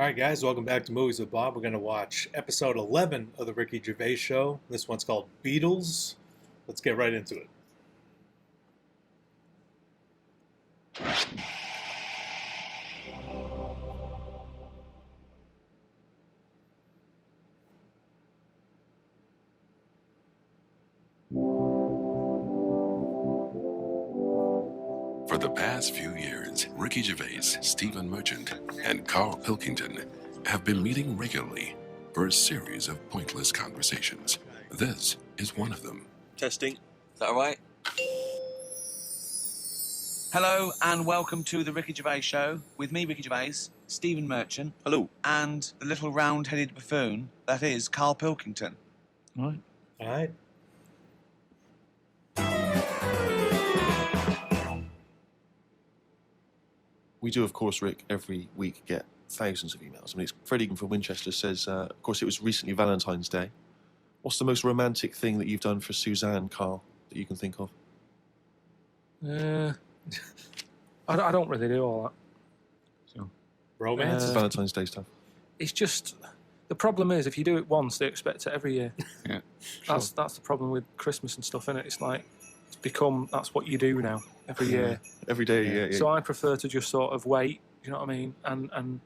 All right, guys, welcome back to Movies with Bob. We're going to watch episode 11 of the Ricky Gervais Show. This one's called Beetles. Let's get right into it. For the past few years, Ricky Gervais, Stephen Merchant, and Carl Pilkington have been meeting regularly for a series of pointless conversations. This is one of them. Testing. Is that all right? Hello and welcome to the Ricky Gervais Show with me, Ricky Gervais, Stephen Merchant. Hello. And the little round-headed buffoon that is Carl Pilkington. All right. We do, of course, Rick, every week get thousands of emails. I mean, it's Fred Egan from Winchester says, of course, it was recently Valentine's Day. What's the most romantic thing that you've done for Suzanne, Carl, that you can think of? I don't really do all that. So, Romance? Valentine's Day stuff. it's just, the problem is if you do it once, they expect it every year. Yeah. That's the problem with Christmas and stuff, isn't it? It's like, it's become, that's what you do now, every year. Every day, yeah. So I prefer to just sort of wait, you know what I mean? And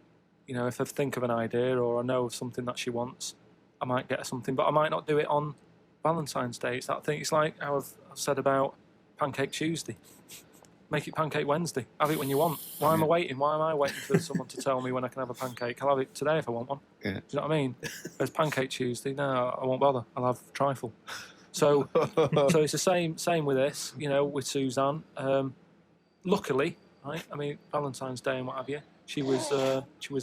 you know, if I think of an idea or I know of something that she wants, I might get her something, but I might not do it on Valentine's Day. It's that thing. It's like how I've said about Pancake Tuesday. Make it Pancake Wednesday. Have it when you want. Why am I waiting? Why am I waiting for someone to tell me when I can have a pancake? I'll have it today if I want one. Yeah. Do you know what I mean? There's Pancake Tuesday. No, I won't bother. I'll have trifle. So it's the same with this, you know, with Suzanne. Luckily, right? I mean, Valentine's Day and what have you. She was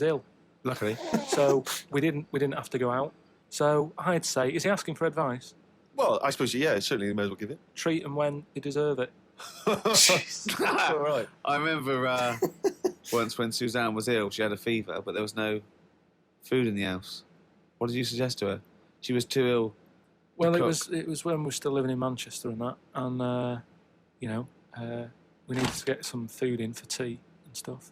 ill. Luckily. So we didn't have to go out. So I'd say, is he asking for advice? Well, I suppose, yeah, certainly you may as well give it. Treat them when they deserve it. All right. I remember once when Suzanne was ill, she had a fever, but there was no food in the house. What did you suggest to her? She was too ill. Well, it was when we were still living in Manchester and that, and you know, we needed to get some food in for tea and stuff.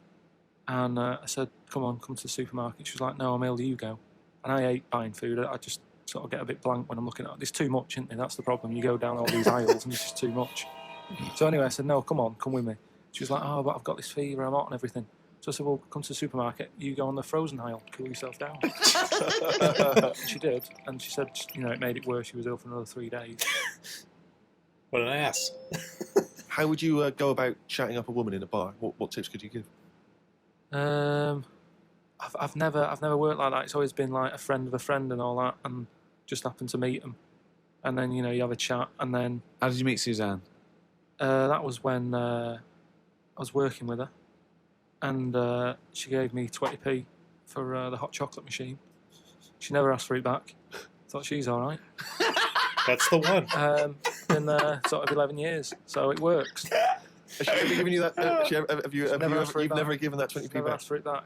And I said, come to the supermarket. She was like, no, I'm ill, you go. And I hate buying food. I just sort of get a bit blank when I'm looking at it. There's too much, isn't there? That's the problem. You go down all these aisles and it's just too much. So anyway, I said, no, come with me. She was like, oh, but I've got this fever, I'm hot and everything. So I said, well, come to the supermarket. You go on the frozen aisle, cool yourself down. And she did. And she said, you know, it made it worse. She was ill for another 3 days. What an ass. How would you go about chatting up a woman in a bar? What tips could you give? I've never worked like that. It's always been like a friend of a friend and all that, and just happened to meet them, and then you know you have a chat, and then. How did you meet Suzanne? That was when I was working with her, and she gave me 20p for the hot chocolate machine. She never asked for it back. Thought she's all right. That's the one. Been there sort of 11 years, so it works. Has she ever given you that? You've never given that 20p Never back? asked for it back.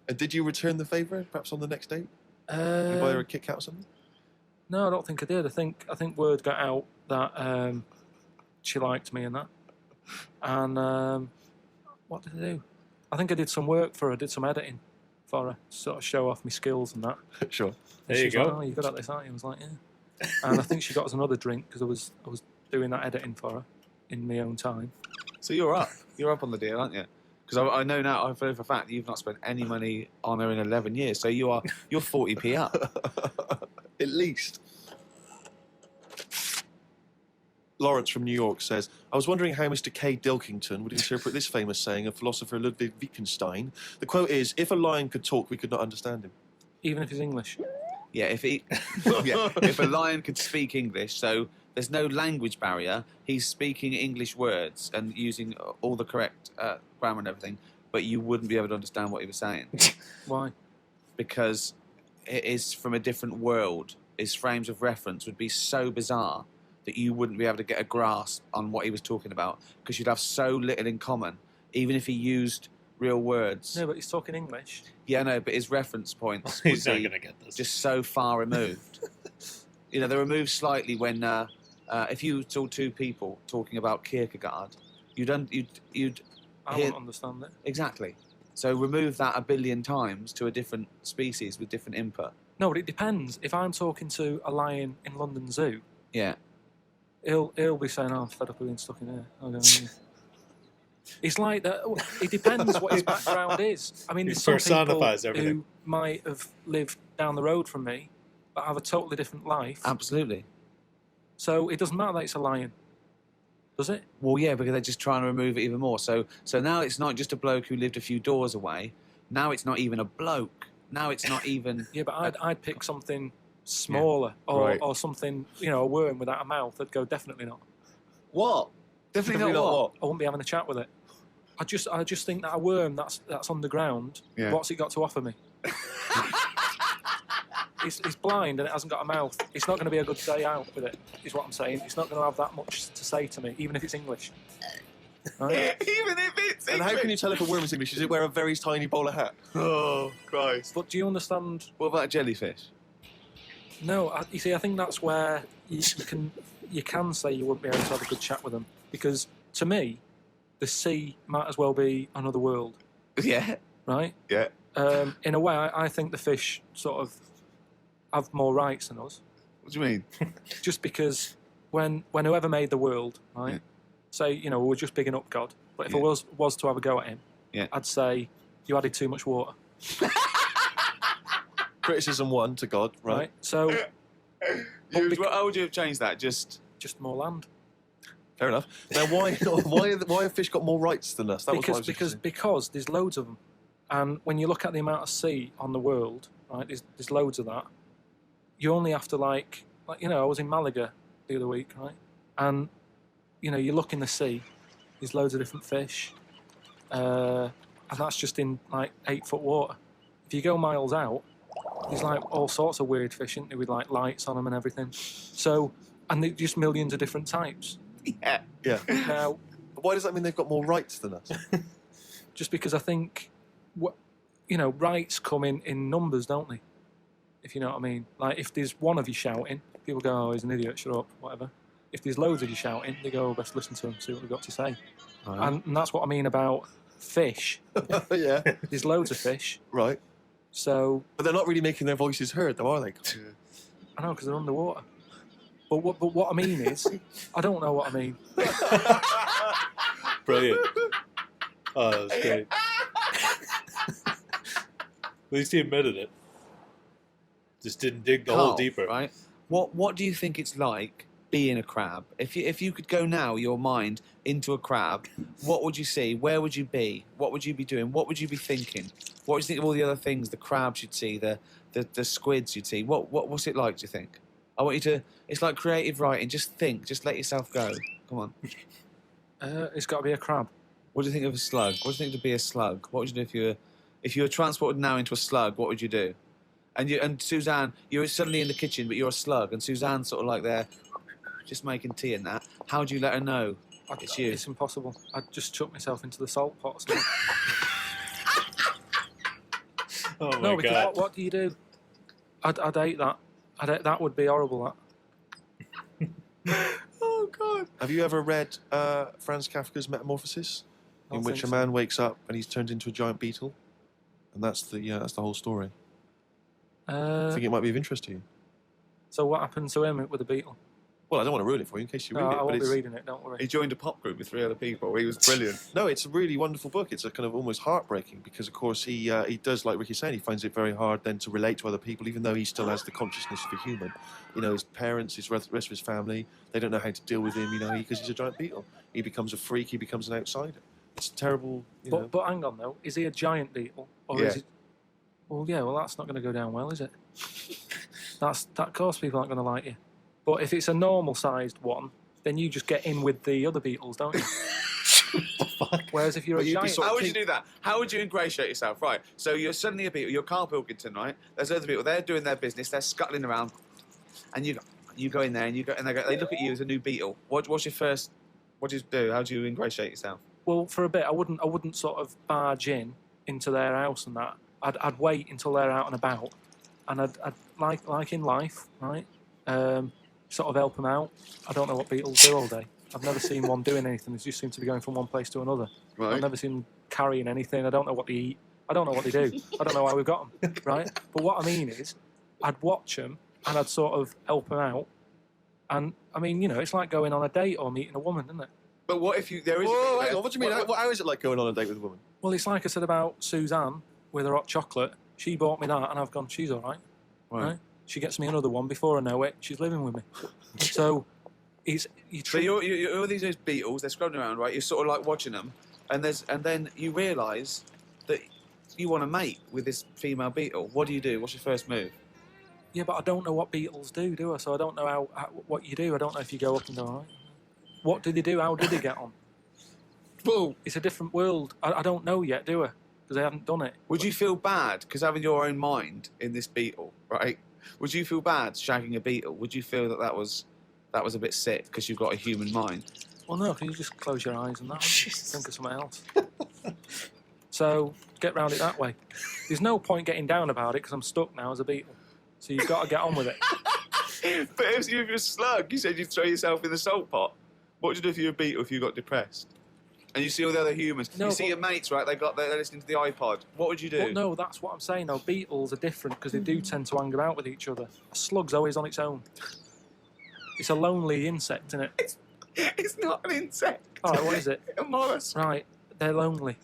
And did you return the favour, perhaps on the next date? You buy her a Kit Kat or something? No, I don't think I did. I think word got out that she liked me and that. And what did I do? I think I did some work for her, did some editing for her, sort of show off my skills and that. Sure. There you She's go. like, oh, you're good at this, aren't you? I was like, yeah. And I think she got us another drink because I was doing that editing for her in my own time. So you're up on the deal, aren't you? Because I know now, I've heard for a fact that you've not spent any money on her in 11 years, so you're 40p up. At least. Lawrence from New York says, I was wondering how Mr. K. Dilkington would interpret this famous saying of philosopher Ludwig Wittgenstein. The quote is, if a lion could talk, we could not understand him. Even if he's English. Yeah, if a lion could speak English, so there's no language barrier, he's speaking English words and using all the correct grammar and everything, but you wouldn't be able to understand what he was saying. Why? Because it is from a different world. His frames of reference would be so bizarre that you wouldn't be able to get a grasp on what he was talking about, because you'd have so little in common, even if he used real words. No, but he's talking English. Yeah, no, but his reference points He's would not be going to get this. just so far removed. You know, they're removed slightly when if you saw two people talking about Kierkegaard, you'd I hear wouldn't understand it. exactly. So remove that a billion times to a different species with different input. No, but it depends. If I'm talking to a lion in London Zoo, Yeah. he'll be saying, "Oh, I'm fed up of being stuck in here. I'll go in here." It's like that. It depends what his background is. I mean, He there's some people personifies everything. who might have lived down the road from me, but have a totally different life. Absolutely. So it doesn't matter that it's a lion, does it? Well, yeah, because they're just trying to remove it even more. So now it's not just a bloke who lived a few doors away. Now it's not even a bloke. Now it's not even. Yeah, but I'd pick something smaller or something, a worm without a mouth. I'd go definitely not. What? Definitely not what? I wouldn't be having a chat with it. I just think that a worm that's underground. Yeah. What's it got to offer me? It's blind and it hasn't got a mouth. It's not going to be a good day out with it, is what I'm saying. It's not going to have that much to say to me, even if it's English. Right? Even if it's And how can you tell if a worm is English? Does it wear a very tiny bowler hat? Oh, Christ. But do you understand? What about a jellyfish? No, you see, I think that's where you can say you wouldn't be able to have a good chat with them, because to me, the sea might as well be another world, Yeah. right? Yeah. In a way, I think the fish sort of have more rights than us, What do you mean? just because when whoever made the world, right? Yeah. Say, we're just bigging up God, but if I Yeah. was to have a go at him, Yeah. I'd say you added too much water, Criticism 1 to God, right? right? So How would you have changed that? just more land. Fair enough. Now, why have fish got more rights than us? That was what I was Because there's loads of them, and when you look at the amount of sea on the world, right? There's loads of that. You only have to I was in Malaga the other week, right? And you look in the sea, there's loads of different fish, and that's just in 8-foot water. If you go miles out, there's all sorts of weird fish, isn't there, with lights on them and everything. So, and there's just millions of different types. Yeah. Yeah. Now, Why does that mean they've got more rights than us? just because I think, rights come in numbers, don't they? If you know what I mean. Like, if there's one of you shouting, people go, "Oh, he's an idiot, shut up," whatever. If there's loads of you shouting, they go, "Oh, best listen to him, see what they've got to say." Right. And that's what I mean about fish. Yeah. There's loads of fish, Right. so But they're not really making their voices heard, though, are they? I know because they're underwater. But what I mean is, I don't know what I mean. Brilliant. Oh, that was great. At least he admitted it. Just didn't dig the hole Carl, deeper. Right. What do you think it's like being a crab? If you could go now, your mind into a crab, what would you see? Where would you be? What would you be doing? What would you be thinking? What do you think of all the other things? The crabs you'd see, the squids you'd see. What's it like? Do you think? I want you to. It's like creative writing. Just think. Just let yourself go. Come on. It's got to be a crab. What do you think of a slug? What do you think to be a slug? What would you do if you were transported now into a slug? What would you do? And Suzanne, you're suddenly in the kitchen, but you're a slug, and Suzanne's sort of like there, just making tea and that. How do you let her know it's you? It's impossible. I'd just chuck myself into the salt pot or something. Oh my No, because god. what do you do? I'd hate that. That would be horrible. That. Oh God! Have you ever read Franz Kafka's Metamorphosis, in Don't which a think so. man wakes up and he's turned into a giant beetle? And that's the whole story. I think it might be of interest to you. So what happened to him with the beetle? Well, I don't want to ruin it for you in case you read No, it. I but won't be it's, reading it. Don't worry. He joined a pop group with 3 other people. He was brilliant. No, it's a really wonderful book. It's a kind of almost heartbreaking because, of course, he does, like Ricky's saying, he finds it very hard then to relate to other people, even though he still has the consciousness of a human. His parents, his rest of his family, they don't know how to deal with him, because he's a giant beetle. He becomes a freak. He becomes an outsider. It's terrible. But hang on though, is he a giant beetle or Yeah. is he? Well, yeah. Well, that's not going to go down well, is it? That of course people aren't going to like you. But if it's a normal-sized one, then you just get in with the other beetles, don't you? Whereas if you're But a you'd be giant, sort of How would you do that? How would you ingratiate yourself? Right. So you're suddenly a beetle. You're Carl Pilkington, right? There's other people. They're doing their business. They're scuttling around, and you go in there and they look at you as a new beetle. What's your first? What do you do? How do you ingratiate yourself? well, for a bit, I wouldn't sort of barge into their house and that. I'd wait until they're out and about, and I'd like in life, right? Sort of help them out. I don't know what beetles do all day. I've never seen one doing anything. They just seem to be going from one place to another. Right. I've never seen them carrying anything. I don't know what they eat. I don't know what they do. I don't know why we've got them, right? But what I mean is, I'd watch them and I'd sort of help them out. And, I mean, you know, it's like going on a date or meeting a woman, isn't it? But what if there is... Whoa, hang on, what do you mean? How is it like going on a date with a woman? Well, it's like I said about Suzanne with her hot chocolate. She bought me that and I've gone, she's all right. Right? She gets me another one. Before I know it, she's living with me. So, So you're all these Beetles, they're scrubbing around, right? You're sort of like watching them, and then you realise that you want to mate with this female beetle. What do you do? What's your first move? Yeah, but I don't know what beetles do I? So I don't know what you do. I don't know if you go up and go, all right. What do they do? How do they get on? Well, It's a different world. I don't know yet, do I? Because I haven't done it. would you feel bad because having your own mind in this beetle, right? Would you feel bad shagging a beetle? Would you feel that was a bit sick because you've got a human mind? Well, no, because you just close your eyes and that. Think of something else. So get round it that way. There's no point getting down about it because I'm stuck now as a beetle. So you've got to get on with it. But if you're a slug, you said you'd throw yourself in the salt pot. What would you do if you're a beetle if you got depressed? And you see all the other humans. No, you see your mates, right? They're listening to the iPod. What would you do? Well, no, that's what I'm saying. No, beetles are different because they do tend to hang about with each other. A slug's always on its own. It's a lonely insect, isn't it? It's not an insect. All right, what is it? A mollusk. Right, they're lonely.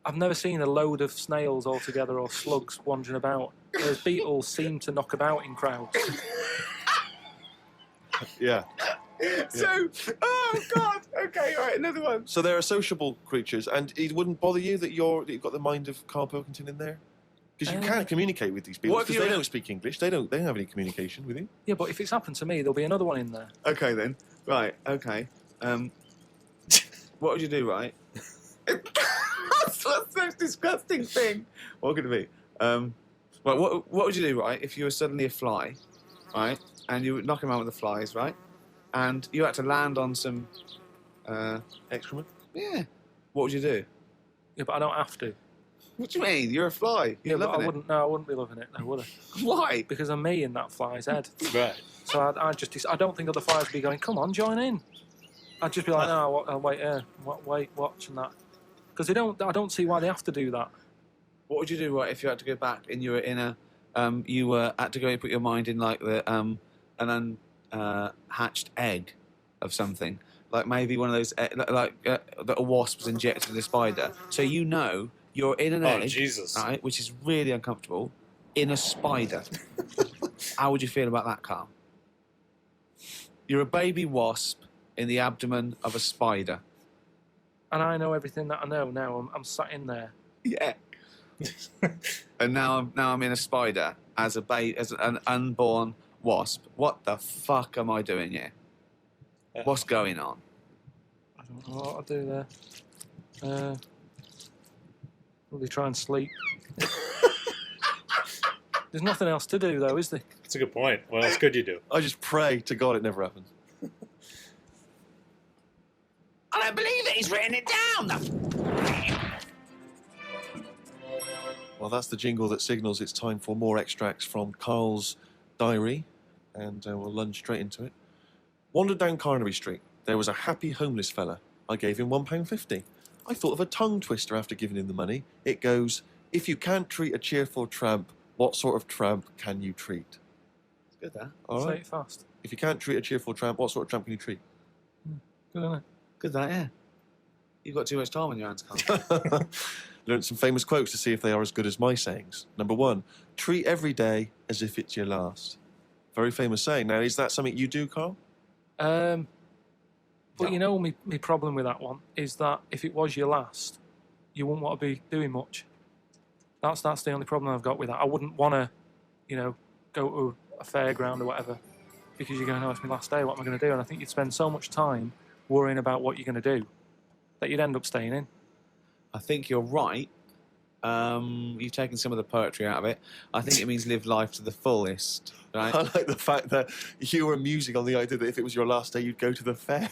I've never seen a load of snails all together or slugs wandering about. Whereas beetles seem to knock about in crowds. Yeah. So, oh God. Okay, all right, another one. So they're sociable creatures, and it wouldn't bother you that you've got the mind of Carl Pilkington in there? Because you can't communicate with these people, What if because they you're- don't speak English. They don't have any communication with you. Yeah, but if it's happened to me, there'll be another one in there. Okay then. Right. Okay. What would you do? Right. That's the most disgusting thing. What could it be? Well, what would you do? Right. If you were suddenly a fly, right, and you were knocking around with the flies, right, and you had to land on some, Excrement? yeah. What would you do? Yeah, but I don't have to. What do you mean? You're a fly. Yeah, You're but I loving it. wouldn't. No, I wouldn't be loving it. No, would I? Why? Because I'm me in that fly's head. Right. So I don't think other flies would be going, come on, join in. I'd just be like, no, I'll wait here, wait, watch and that. Because I don't see why they have to do that. What would you do, right, if you had to go back and you were in a, you were had to go and put your mind in like the an unhatched egg of something, like maybe one of those that a wasp was injected in a spider. So you know you're in an egg, Jesus. right, which is really uncomfortable, in a spider. How would you feel about that, Carl? You're a baby wasp in the abdomen of a spider. And I know everything that I know now. I'm sat in there. Yeah. And now I'm in a spider as an unborn wasp. What the fuck am I doing here? What's going on? I don't know what I'll do there. Probably try and sleep. There's nothing else to do, though, is there? That's a good point. What else could you do? I just pray to God it never happens. I don't believe it. He's written it down. Well, that's the jingle that signals it's time for more extracts from Carl's diary, and we'll lunge straight into it. Wandered down Carnaby Street. There was a happy homeless fella. I gave him £1.50. I thought of a tongue twister after giving him the money. It goes, if you can't treat a cheerful tramp, what sort of tramp can you treat? Good, that. All Say right. it fast. If you can't treat a cheerful tramp, what sort of tramp can you treat? Good, isn't it? Good, that. Yeah. You've got too much time on your hands, Carl. Learned some famous quotes to see if they are as good as my sayings. Number 1, treat every day as if it's your last. Very famous saying. Now, is that something you do, Carl? But No. you know, my problem with that one is that if it was your last, you wouldn't want to be doing much. That's the only problem I've got with that. I wouldn't want to, go to a fairground or whatever because you're going, oh, it's my last day, what am I going to do? And I think you'd spend so much time worrying about what you're going to do that you'd end up staying in. I think you're right. You've taken some of the poetry out of it. I think it means live life to the fullest, right? I like the fact that you were musing on the idea that if it was your last day, you'd go to the fair.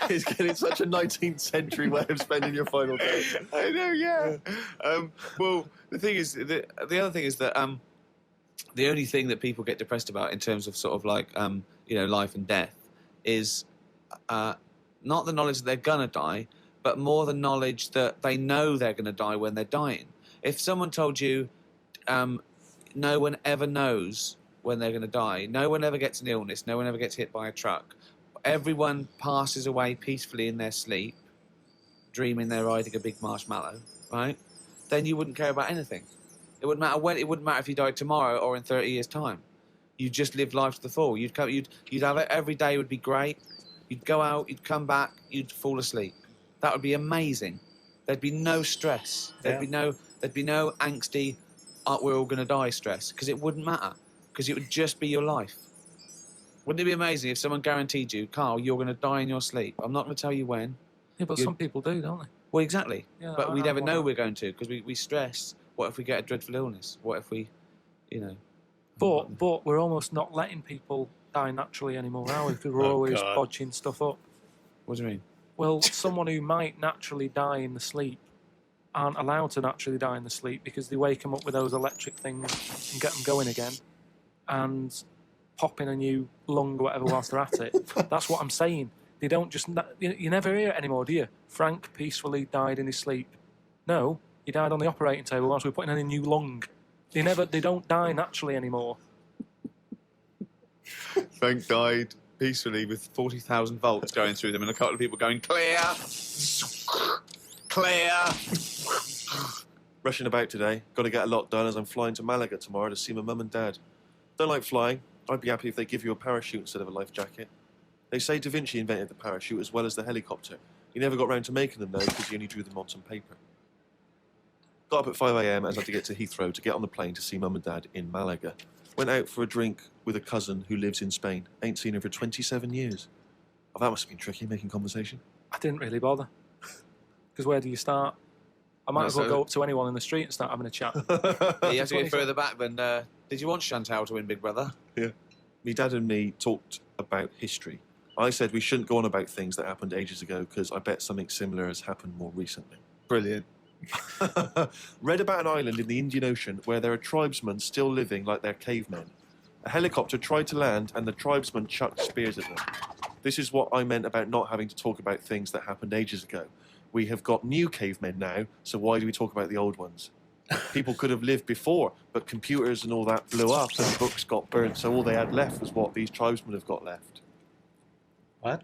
It's getting such a 19th century way of spending your final day. I know, yeah. Well, the thing is, the other thing is that the only thing that people get depressed about in terms of sort of like, life and death is not the knowledge that they're going to die, but more the knowledge that they know they're going to die when they're dying. If someone told you no one ever knows when they're going to die, no one ever gets an illness, no one ever gets hit by a truck, everyone passes away peacefully in their sleep, dreaming they're riding a big marshmallow, right? Then you wouldn't care about anything. It wouldn't matter when. It wouldn't matter if you died tomorrow or in 30 years' time. You'd just live life to the full. You'd have it every day would be great. You'd go out, you'd come back, you'd fall asleep. That would be amazing. There'd be no stress. There'd be no angsty, we're all going to die stress, because it wouldn't matter, because it would just be your life. Wouldn't it be amazing if someone guaranteed you, Carl, you're going to die in your sleep? I'm not going to tell you when. Yeah, but some people do, don't they? Well, exactly. Yeah, but we never know we're going to, because we stress. What if we get a dreadful illness? What if we, But we're almost not letting people die naturally anymore, are we? Because we're always bodging stuff up. What do you mean? Well, someone who might naturally die in the sleep aren't allowed to naturally die in the sleep because they wake them up with those electric things and get them going again and pop in a new lung or whatever whilst they're at it. That's what I'm saying. They don't just... You never hear it anymore, do you? Frank peacefully died in his sleep. No, he died on the operating table whilst we were putting in a new lung. They don't die naturally anymore. Frank died peacefully with 40,000 volts going through them and a couple of people going, clear! Clear! Rushing about today. Got to get a lot done as I'm flying to Malaga tomorrow to see my mum and dad. Don't like flying. I'd be happy if they give you a parachute instead of a life jacket. They say Da Vinci invented the parachute as well as the helicopter. He never got round to making them, though, because he only drew them on some paper. Got up at 5 a.m. as I had to get to Heathrow to get on the plane to see mum and dad in Malaga. Went out for a drink with a cousin who lives in Spain. Ain't seen her for 27 years. Oh, that must have been tricky, making conversation. I didn't really bother. Because where do you start? I might as well go up to anyone in the street and start having a chat. You have to go further back than... did you want Chantal to win Big Brother? Yeah. Me dad and me talked about history. I said we shouldn't go on about things that happened ages ago because I bet something similar has happened more recently. Brilliant. Read about an island in the Indian Ocean where there are tribesmen still living like they're cavemen. A helicopter tried to land and the tribesmen chucked spears at them. This is what I meant about not having to talk about things that happened ages ago. We have got new cavemen now, so why do we talk about the old ones? People could have lived before, but computers and all that blew up and books got burnt, so all they had left was what these tribesmen have got left. What?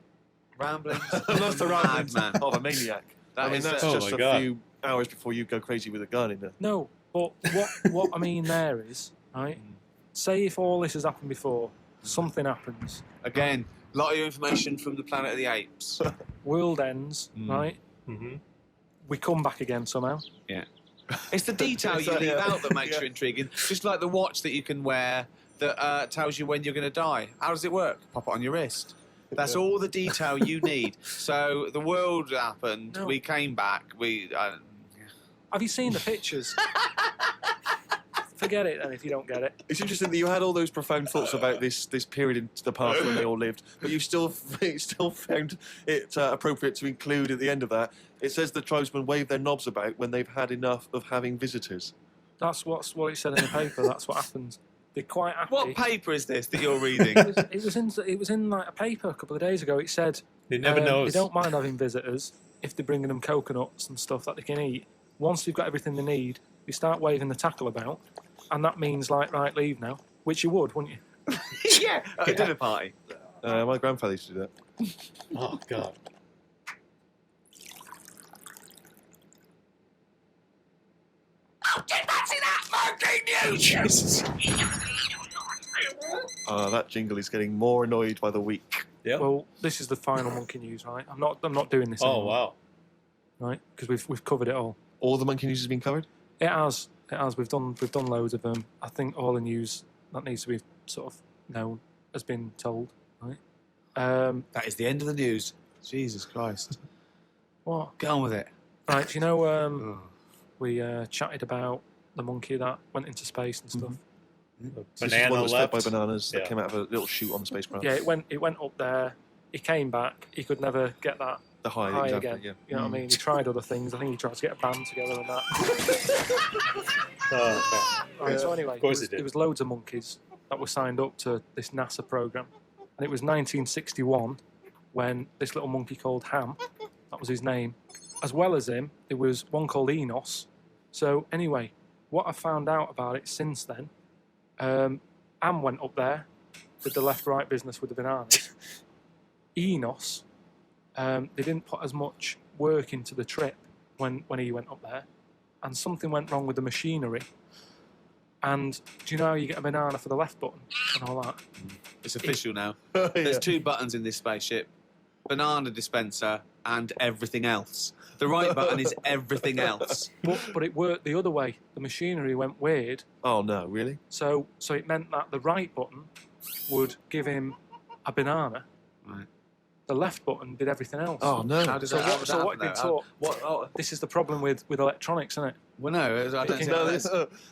Ramblings. That's the ramblings man. of a maniac. That's Oh just my a God. few hours before you go crazy with a gun in there. No, but what I mean there is, right, say if all this has happened before, something happens, Again, a lot of information from the Planet of the Apes. world ends, right, Mm-hmm. we come back again somehow. Yeah. It's the detail you leave out that makes you intriguing. Just like the watch that you can wear that tells you when you're going to die. How does it work? Pop it on your wrist. That's all the detail you need. So the world happened. No. We came back. Have you seen the pictures? Forget it then if you don't get it. It's interesting that you had all those profound thoughts about this period in the past when they all lived, but you still found it appropriate to include at the end of that. It says the tribesmen wave their knobs about when they've had enough of having visitors. That's what it said in the paper. That's what happens. They're quite happy. What paper is this that you're reading? It was in like a paper a couple of days ago. It said They never knows. they don't mind having visitors if they're bringing them coconuts and stuff that they can eat. Once they've got everything they need, they start waving the tackle about, and that means like right, leave now, which you would, wouldn't you? Yeah, at a dinner party. My grandfather used to do that. Oh, God. Get back to that fucking news! Jesus. That jingle is getting more annoyed by the week. Yep. Well, this is the final monkey news, right? I'm not doing this Oh, anymore, wow. right? Because we've covered it all. All the monkey news has been covered? It has. We've done loads of them. I think all the news that needs to be sort of known has been told, right? That is the end of the news. Jesus Christ. What? Get on with it. Right, you know, we chatted about the monkey that went into space and stuff. The This is banana one that was fed left. by bananas that Yeah. came out of a little chute on the spacecraft. Yeah, it went up there. He came back. He could never get that The high, high exactly, again. yeah. You know what I mean? He tried other things. I think he tried to get a band together and that. Oh, Right, so anyway, Of course he did. there was loads of monkeys that were signed up to this NASA program, And it was 1961 when this little monkey called Ham, that was his name, as well as him, there was one called Enos. So anyway, what I found out about it since then, Ham went up there, did the left-right business with the bananas. Enos, they didn't put as much work into the trip when he went up there, and something went wrong with the machinery. And do you know how you get a banana for the left button and all that? It's official now. Yeah. There's 2 buttons in this spaceship. Banana dispenser and everything else. The right button is everything else. But it worked the other way. The machinery went weird. Oh no, really? So it meant that the right button would give him a banana. Right. The left button did everything else. Oh no. How does So that, what, so what happen, did though? taught? What, oh, This is the problem with electronics, isn't it? well, no, I don't think No, that's...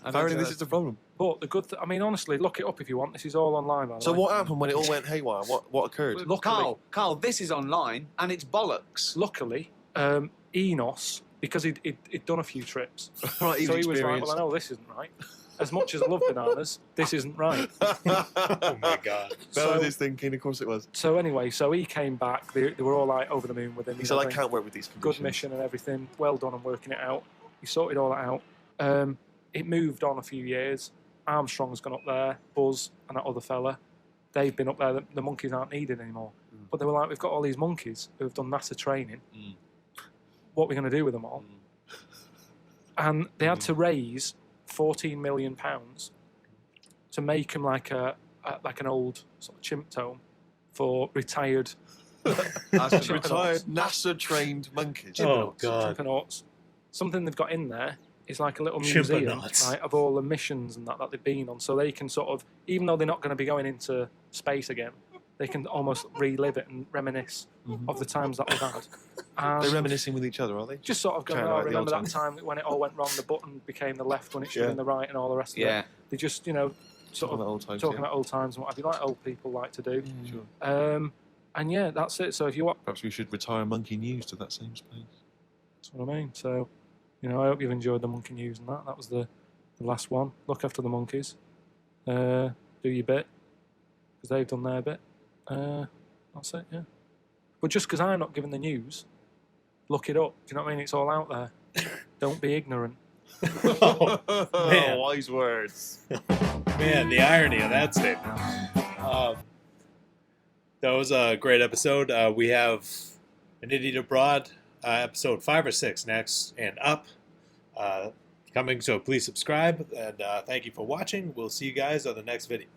apparently this is the problem. But the good I mean, honestly, look it up if you want. This is all online, by the So way. what happened when it all went haywire? What occurred? Luckily, Carl, this is online and it's bollocks. luckily, Enos, because he'd done a few trips, Right, he's so he was like, experienced. well, I know this isn't right. As much as I love bananas, this isn't right. Oh my god. That was So- his thinking, of course it was. So anyway, so he came back. They were all like over the moon with him. He you said, know, I saying, can't work with these conditions. good mission and everything. Well done on working it out. He sorted all that out. It moved on a few years. Armstrong's gone up there. Buzz and that other fella, they've been up there. The monkeys aren't needed anymore. But they were like, we've got all these monkeys who have done NASA training. What are we going to do with them all? And they had to raise £14 million to make them like an old sort of chimp tome for retired Astronauts. Retired NASA-trained monkeys. Oh god. chimpernauts. Something they've got in there is like a little museum, Chimpernauts. right, of all the missions and that they've been on, so they can sort of, even though they're not going to be going into space again, they can almost relive it and reminisce of the times that they've had. And They're reminiscing with each other, are they? just sort of going, Kinda oh, like the remember old that time when it all went wrong, the button became the left when it should have been the right and all the rest of Yeah. it. They just, sort Talking of about old times, talking yeah. about old times and what have you, like old people like to do. Sure. And yeah, that's it. So if you want, Perhaps we should retire Monkey News to that same space. that's what I mean. So, I hope you've enjoyed the monkey news and that. That was the last one. Look after the monkeys. Do your bit, because they've done their bit. That's it, yeah. But just because I'm not giving the news, look it up. Do you know what I mean? It's all out there. Don't be ignorant. Oh, man. Wise words. Man, the irony of that statement. That was a great episode. We have An Idiot Abroad, episode 5 or 6 next and up coming, so please subscribe. And thank you for watching. We'll see you guys on the next video.